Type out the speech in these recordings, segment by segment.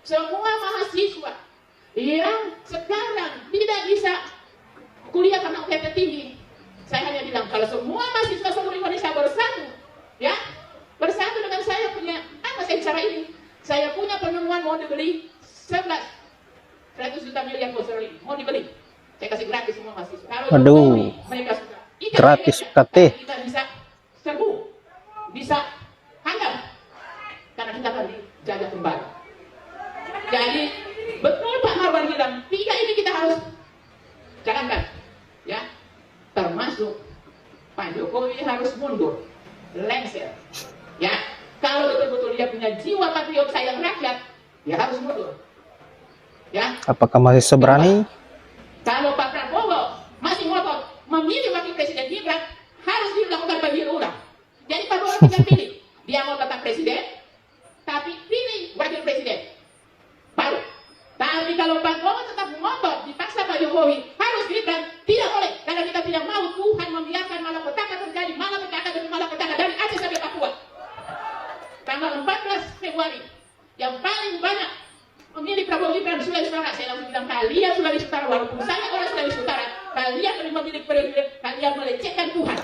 semua mahasiswa yang sekarang tidak bisa kuliah karena UKT tinggi, saya hanya bilang kalau semua mahasiswa seluruh Indonesia bersatu, ya, bersatu dengan saya punya apa saya bicara ini, saya punya penemuan mau dibeli 100 juta miliar sterling mau dibeli, saya kasih gratis semua mahasiswa. Kalau Waduh, mereka suka gratis UKT. kita bisa serbu, bisa handal, karena kita akan dijajah kembali. Jadi betul Pak Marwan bilang, 3 ini kita harus jalankan, ya, termasuk Pak Jokowi harus mundur, lengser, ya. Kalau betul-betul dia punya jiwa patriot sayang rakyat, dia harus mundur, ya. Apakah masih seberani? Kalau Pak Prabowo masih ngotot memilih wakil presiden Gibran, harus dilakukan pemilu ulang. Jadi Pak Prabowo tinggal pilih, dia mau tetap presiden, tapi pilih wakil presiden baru. Tapi kalau Pak Prabowo tetap ngotot dipaksa Pak Jokowi harus Gibran, tidak boleh, karena kita tidak mau Tuhan membiarkan malapetaka terjadi, malapetaka demi malapetaka dari Aceh sampai Papua. Tanggal 14 Februari yang paling banyak memilih Prabowo Gibran Sulawesi Utara, saya langsung bilang kalian Sulawesi Utara, walaupun saya orang Sulawesi Utara, kalian lebih memilih periode, kalian melecehkan Tuhan.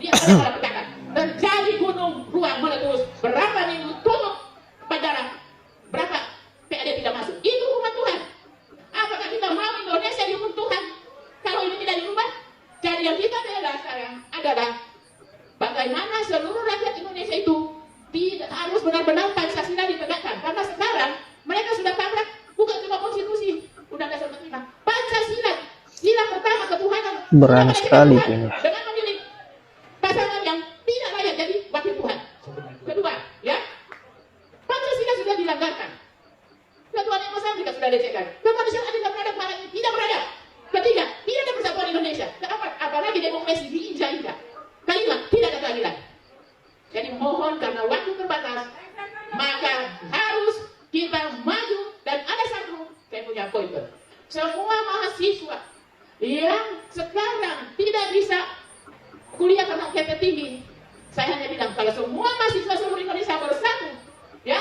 Dia ada malapetaka, terjadi gunung ruang meletus, berapa minggu tutup bandara, berapa PAD tidak masuk, itu hukuman Tuhan. Apakah kita mau Indonesia dihukum Tuhan kalau ini tidak dirubah? Jadi yang kita bela sekarang adalah bagaimana seluruh rakyat Indonesia itu tidak harus benar-benar Pancasila ditegakkan, karena sekarang mereka sudah tabrak bukan cuma konstitusi, Undang Dasar 45, Pancasila, sila pertama ketuhanan. Berani sekali ini. Dengan memilih pasangan yang tidak layak jadi wakil Tuhan. Kedua, ya, Pancasila sudah dilanggarkan. Ketua Mozambik sudah lecehkan. Kemanusiaan tidak beradab, malah ini tidak beradab. Ketiga, tidak ada persatuan Indonesia. Keempat, apalagi demokrasi diinjak-injak. Kelima, tidak ada keadilan. Jadi mohon karena waktu terbatas, maka harus kita maju. Dan ada satu, saya punya pointer. Semua mahasiswa yang sekarang tidak bisa kuliah karena UKT tinggi, saya hanya bilang kalau semua mahasiswa seluruh Indonesia bersatu, ya,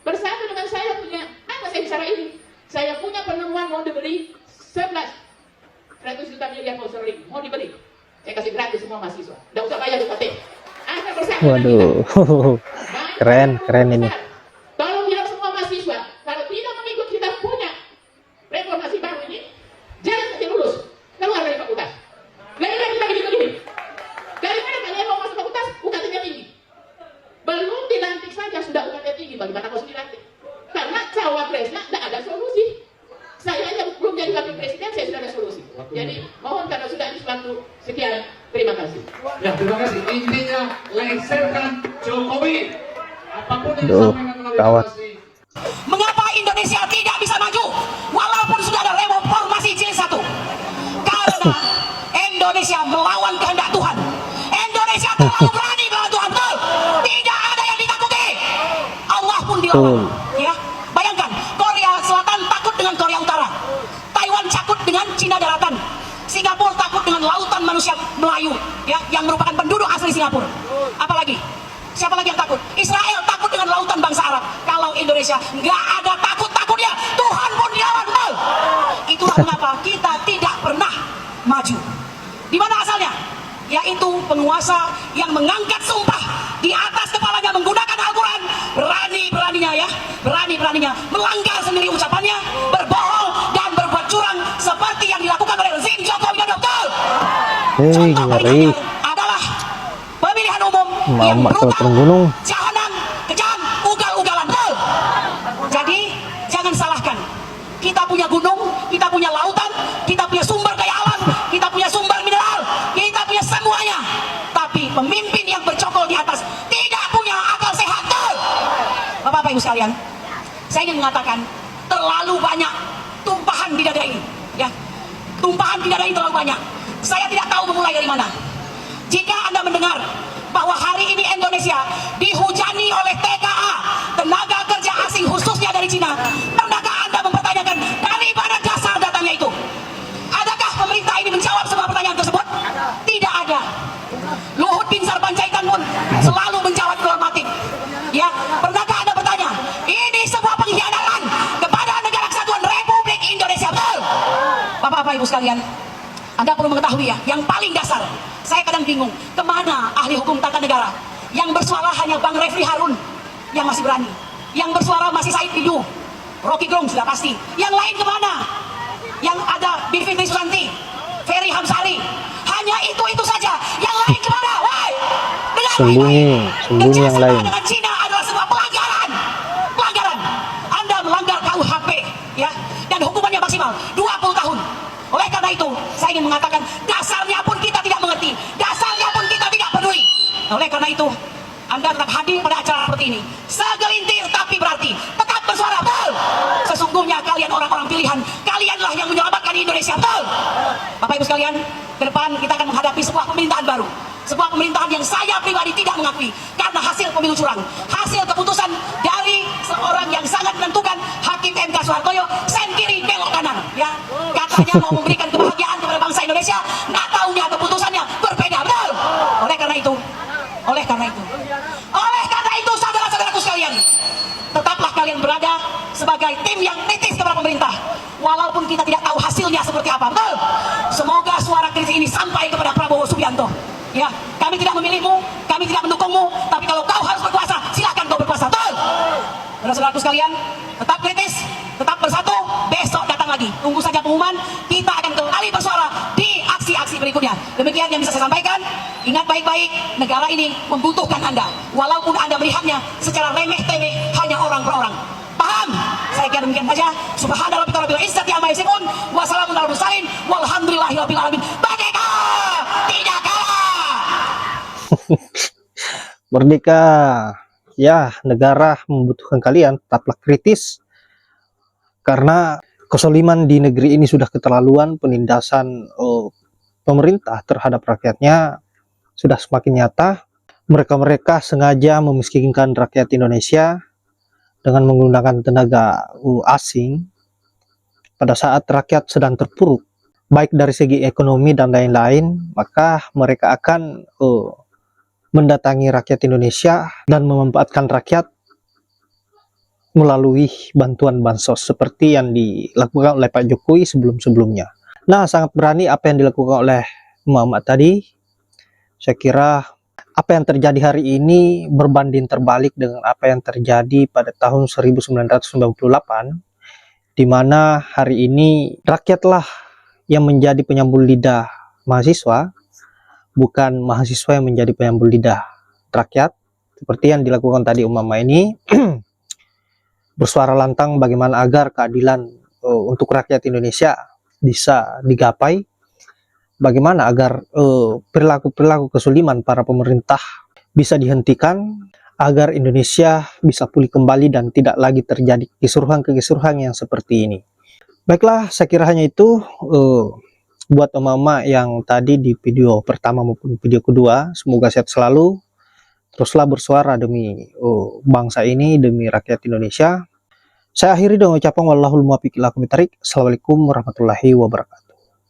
bersatu dengan saya punya apa saya bicara ini, saya punya penemuan mau dibeli 100 juta miliar sterling mau dibeli, saya kasih gratis semua mahasiswa, tidak usah bayar UKT. Anda bersatu. Waduh, keren ini. Tolong bilang semua mahasiswa, kalau tidak mengikut kita punya reformasi baru ini, jangan kasih lulus, keluar dari fakultas. Lagi lagi begini. Daripada kalian mau masuk fakultas, UKT-nya tinggi. Belum dilantik saja sudah UKT tinggi, bagaimana harus dilantik? Karena cawapresnya tidak ada solusi. Saya yang belum jadi wakil presiden, saya sudah ada solusi. Jadi mohon karena sudah habis waktu, sekian, terima kasih. Ya, terima kasih. Intinya lengserkan Jokowi. Apapun yang Duh, disampaikan melalui gawat. narasi. Mengapa Indonesia tidak bisa maju walaupun sudah ada reformasi jilid 1? Karena Indonesia melawan kehendak Tuhan. Indonesia terlalu berani melawan Tuhan. Betul. Tidak ada yang ditakuti. Allah pun dilawan. Ya, bayangkan Korea Selatan takut dengan Korea Utara, Taiwan takut dengan Cina daratan, Singapura takut dengan lautan manusia Melayu, ya, yang merupakan penduduk asli Singapura. Apalagi? Siapa lagi yang takut? Israel takut dengan lautan bangsa Arab. Kalau Indonesia nggak ada takut-takutnya, Tuhan pun dilawan. Betul. Itulah mengapa kita tidak pernah maju. Di mana asalnya? Yaitu penguasa yang mengangkat sumpah di atas kepalanya menggunakan Al-Quran, berani-beraninya melanggar sendiri ucapannya, berbohong dan berbuat curang seperti yang dilakukan oleh rezim Joko Widodo. Betul. Contoh Ngeri. adalah pemilihan umum yang Mama brutal, turun gunung. jahanam, kejam, ugal-ugalan. Betul. Jadi jangan salahkan. Kita punya gunung, kita punya lautan, kita punya sumber daya alam, kita punya sumber mineral, kita punya semuanya. Tapi pemimpin yang bercokol di atas tidak punya akal sehat. Betul. Bapak-bapak Ibu sekalian, saya ingin mengatakan terlalu banyak tumpahan di dada ini. Ya, tumpahan di dada ini terlalu banyak. Saya tidak tahu memulai dari mana. Jika Anda mendengar bahwa hari ini Indonesia dihujani oleh TKA, tenaga kerja asing khususnya dari Cina, pernahkah Anda mempertanyakan dari mana dasar datangnya itu? Adakah pemerintah ini menjawab semua pertanyaan tersebut? Tidak ada. Luhut bin Sarpanjaitan pun selalu menjawab normatif. Ya, pernahkah Anda bertanya, ini sebuah pengkhianatan sekalian, Anda perlu mengetahui ya, yang paling dasar, saya kadang bingung, kemana ahli hukum tata negara? Yang bersuara hanya Bang Refli Harun, yang masih berani. Yang bersuara masih Said Didu, Rocky Gerung sudah pasti. Yang lain kemana? Yang ada Bivitri Susanti, Ferry Hamsari, hanya itu saja. Yang lain kemana? Woi, dengar Sembunyi yang lain. dengan Cina adalah sebuah pelanggaran. Anda melanggar KUHP, ya, dan hukumannya maksimal 20 tahun. Oleh karena itu, saya ingin mengatakan, dasarnya pun kita tidak mengerti, dasarnya pun kita tidak peduli. Oleh karena itu, Anda tetap hadir pada acara seperti ini. Segelintir tapi berarti. Tetap bersuara, betul. Sesungguhnya kalian orang-orang pilihan. Kalianlah yang menyelamatkan Indonesia, betul. Bapak Ibu sekalian, ke depan kita akan menghadapi sebuah pemerintahan baru. Sebuah pemerintahan yang saya pribadi tidak mengakui. Karena hasil pemilu curang. Hasil keputusan dari seorang yang sangat menentukan, Hakim MK Soehartoyo, sen kiri belok kanan. Ya, katanya mau memberikan kebahagiaan kepada bangsa Indonesia. Nggak taunya keputusannya berbeda, betul. Oleh karena itu, saudara-saudaraku sekalian, tetaplah kalian berada sebagai tim yang kritis kepada pemerintah. Walaupun kita tidak tahu hasilnya seperti apa, betul. Semoga suara kritis ini sampai kepada Prabowo Subianto. Ya, kami tidak memilihmu, kami tidak mendukungmu, tapi kalau kau harus berkuasa, silahkan kau berkuasa, betul. Saudara-saudaraku sekalian, tetap kritis, tetap bersatu. Besok datang lagi, tunggu saja pengumuman. Kita akan kembali bersuara di aksi-aksi berikutnya. Demikian yang bisa saya sampaikan. Ingat baik-baik, negara ini membutuhkan Anda. Walaupun Anda melihatnya secara remeh-temeh, hanya orang per orang. Paham? Saya kira demikian saja. Subhanallah rabbil izzati amma yasifun. Wassalamun ala mursalin. Walhamdulillahirabbil alamin. Merdeka! Tidak kalah. Merdeka. Ya, negara membutuhkan kalian, tetaplah kritis. Karena kezaliman di negeri ini sudah keterlaluan, penindasan pemerintah terhadap rakyatnya sudah semakin nyata. Mereka sengaja memiskinkan rakyat Indonesia dengan menggunakan tenaga asing pada saat rakyat sedang terpuruk, baik dari segi ekonomi dan lain-lain. Maka mereka akan mendatangi rakyat Indonesia dan memanfaatkan rakyat melalui bantuan bansos seperti yang dilakukan oleh Pak Jokowi sebelum-sebelumnya. Nah, sangat berani apa yang dilakukan oleh Muhammad tadi. Saya kira apa yang terjadi hari ini berbanding terbalik dengan apa yang terjadi pada tahun 1998, di mana hari ini rakyatlah yang menjadi penyambung lidah mahasiswa, bukan mahasiswa yang menjadi penyambung lidah rakyat, seperti yang dilakukan tadi umpama ini. Bersuara lantang bagaimana agar keadilan untuk rakyat Indonesia bisa digapai, bagaimana agar perilaku-perilaku kesuliman para pemerintah bisa dihentikan, agar Indonesia bisa pulih kembali dan tidak lagi terjadi kisruhan-kisruhan yang seperti ini. Baiklah, saya kira hanya itu buat mama yang tadi di video pertama maupun video kedua. Semoga sehat selalu, teruslah bersuara demi bangsa ini, demi rakyat Indonesia. Saya akhiri dengan ucapan wallahul muwaffiq ila aqwamit thoriq. Assalamualaikum warahmatullahi wabarakatuh.